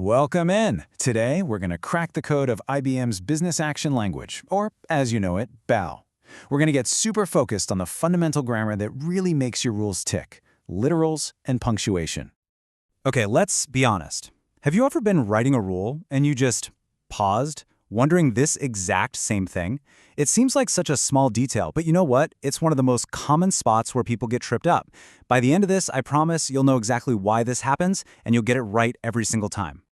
Welcome in. Today, we're going to crack the code of IBM's Business Action Language, or as you know it, BAL. We're going to get super focused on the fundamental grammar that really makes your rules tick, literals and punctuation. Okay, let's be honest. Have you ever been writing a rule and you just paused, wondering this exact same thing? It seems like such a small detail, but you know what? It's one of the most common spots where people get tripped up. By the end of this, I promise you'll know exactly why this happens, and you'll get it right every single time.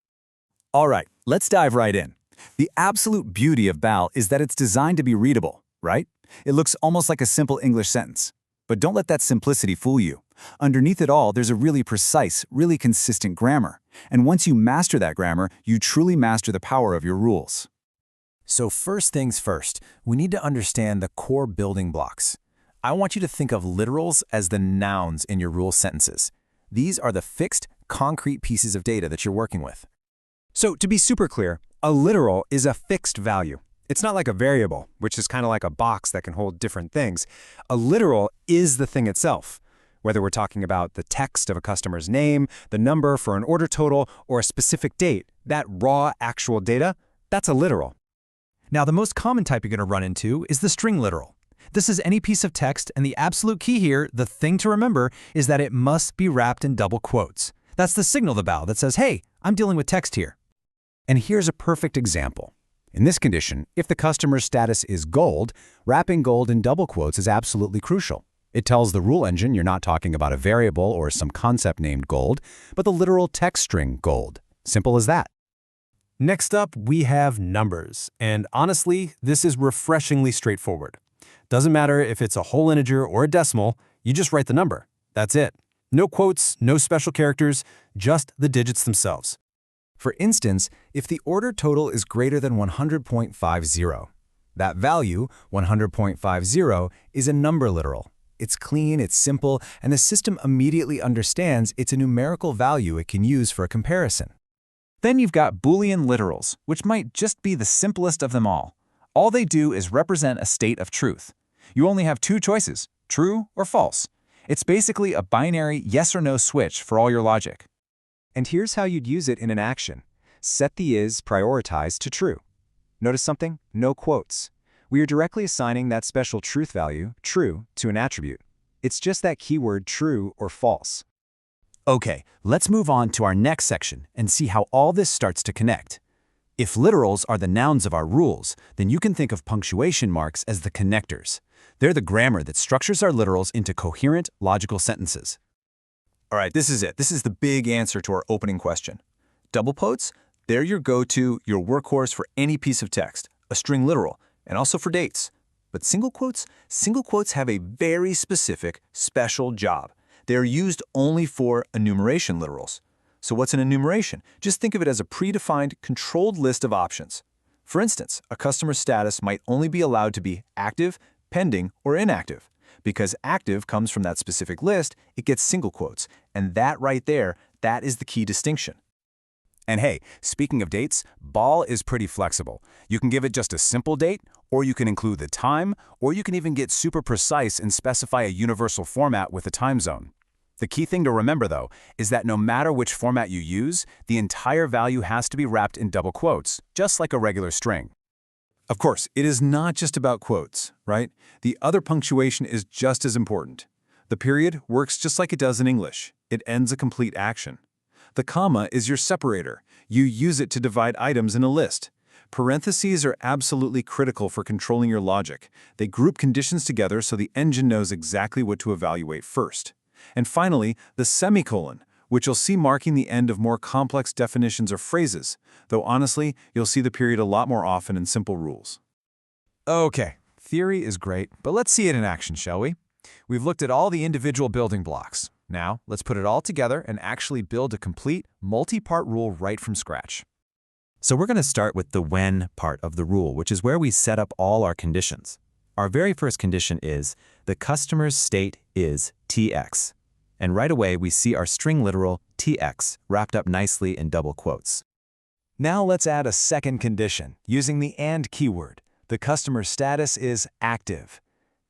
All right, let's dive right in. The absolute beauty of BAL is that it's designed to be readable, right? It looks almost like a simple English sentence. But don't let that simplicity fool you. Underneath it all, there's a really precise, really consistent grammar. And once you master that grammar, you truly master the power of your rules. So first things first, we need to understand the core building blocks. I want you to think of literals as the nouns in your rule sentences. These are the fixed, concrete pieces of data that you're working with. So to be super clear, a literal is a fixed value. It's not like a variable, which is kind of like a box that can hold different things. A literal is the thing itself. Whether we're talking about the text of a customer's name, the number for an order total, or a specific date, that raw actual data, that's a literal. Now, the most common type you're going to run into is the string literal. This is any piece of text, and the absolute key here, the thing to remember, is that it must be wrapped in double quotes. That's the signal of the BAL that says, hey, I'm dealing with text here. And here's a perfect example. In this condition, if the customer's status is gold, wrapping gold in double quotes is absolutely crucial. It tells the rule engine you're not talking about a variable or some concept named gold, but the literal text string gold. Simple as that. Next up, we have numbers. And honestly, this is refreshingly straightforward. Doesn't matter if it's a whole integer or a decimal, you just write the number. That's it. No quotes, no special characters, just the digits themselves. For instance, if the order total is greater than 100.50, that value, 100.50, is a number literal. It's clean, it's simple, and the system immediately understands it's a numerical value it can use for a comparison. Then you've got Boolean literals, which might just be the simplest of them all. All they do is represent a state of truth. You only have two choices, true or false. It's basically a binary yes or no switch for all your logic. And here's how you'd use it in an action. Set the is prioritized to true. Notice something? No quotes. We are directly assigning that special truth value, true, to an attribute. It's just that keyword true or false. Okay, let's move on to our next section and see how all this starts to connect. If literals are the nouns of our rules, then you can think of punctuation marks as the connectors. They're the grammar that structures our literals into coherent, logical sentences. All right, this is it. This is the big answer to our opening question. Double quotes, they're your go-to, your workhorse for any piece of text, a string literal, and also for dates. But single quotes have a very specific, special job. They are used only for enumeration literals. So what's an enumeration? Just think of it as a predefined, controlled list of options. For instance, a customer's status might only be allowed to be active, pending, or inactive. Because active comes from that specific list, it gets single quotes. And that right there, that is the key distinction. And hey, speaking of dates, BAL is pretty flexible. You can give it just a simple date, or you can include the time, or you can even get super precise and specify a universal format with a time zone. The key thing to remember, though, is that no matter which format you use, the entire value has to be wrapped in double quotes, just like a regular string. Of course, it is not just about quotes, right? The other punctuation is just as important. The period works just like it does in English. It ends a complete action. The comma is your separator. You use it to divide items in a list. Parentheses are absolutely critical for controlling your logic. They group conditions together so the engine knows exactly what to evaluate first. And finally, the semicolon, which you'll see marking the end of more complex definitions or phrases, though honestly, you'll see the period a lot more often in simple rules. Okay, theory is great, but let's see it in action, shall we? We've looked at all the individual building blocks. Now, let's put it all together and actually build a complete, multi-part rule right from scratch. So we're going to start with the when part of the rule, which is where we set up all our conditions. Our very first condition is the customer's state is TX. And right away, we see our string literal TX wrapped up nicely in double quotes. Now let's add a second condition using the AND keyword. The customer status is active.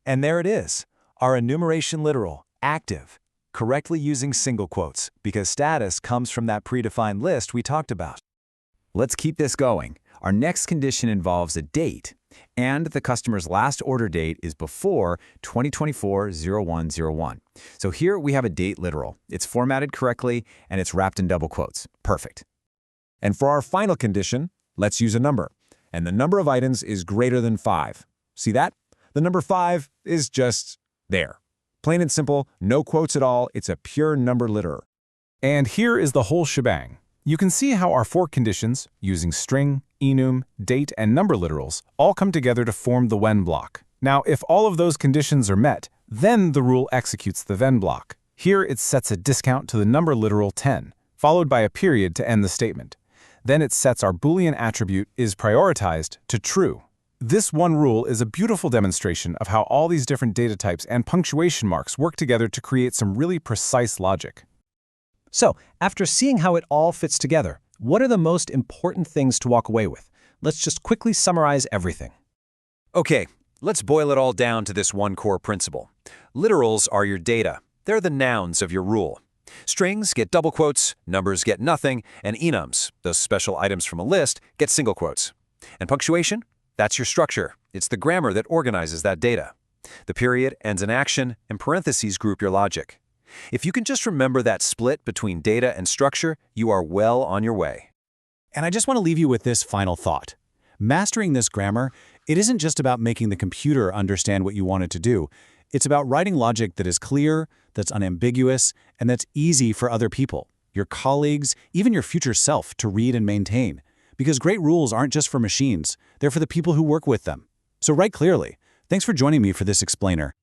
And there it is, our enumeration literal, active, correctly using single quotes because status comes from that predefined list we talked about. Let's keep this going. Our next condition involves a date, and the customer's last order date is before 2024-0101. So here we have a date literal. It's formatted correctly, and it's wrapped in double quotes. Perfect. And for our final condition, let's use a number. And the number of items is greater than 5. See that? The number 5 is just there. Plain and simple, no quotes at all. It's a pure number literal. And here is the whole shebang. You can see how our 4 conditions, using string, enum, date, and number literals, all come together to form the when block. Now, if all of those conditions are met, then the rule executes the then block. Here it sets a discount to the number literal 10, followed by a period to end the statement. Then it sets our Boolean attribute is prioritized to true. This one rule is a beautiful demonstration of how all these different data types and punctuation marks work together to create some really precise logic. So, after seeing how it all fits together, what are the most important things to walk away with? Let's just quickly summarize everything. Okay, let's boil it all down to this one core principle. Literals are your data. They're the nouns of your rule. Strings get double quotes, numbers get nothing, and enums, those special items from a list, get single quotes. And punctuation? That's your structure. It's the grammar that organizes that data. The period ends an action, and parentheses group your logic. If you can just remember that split between data and structure, you are well on your way. And I just want to leave you with this final thought. Mastering this grammar, it isn't just about making the computer understand what you want it to do. It's about writing logic that is clear, that's unambiguous, and that's easy for other people, your colleagues, even your future self, to read and maintain. Because great rules aren't just for machines, they're for the people who work with them. So write clearly. Thanks for joining me for this explainer.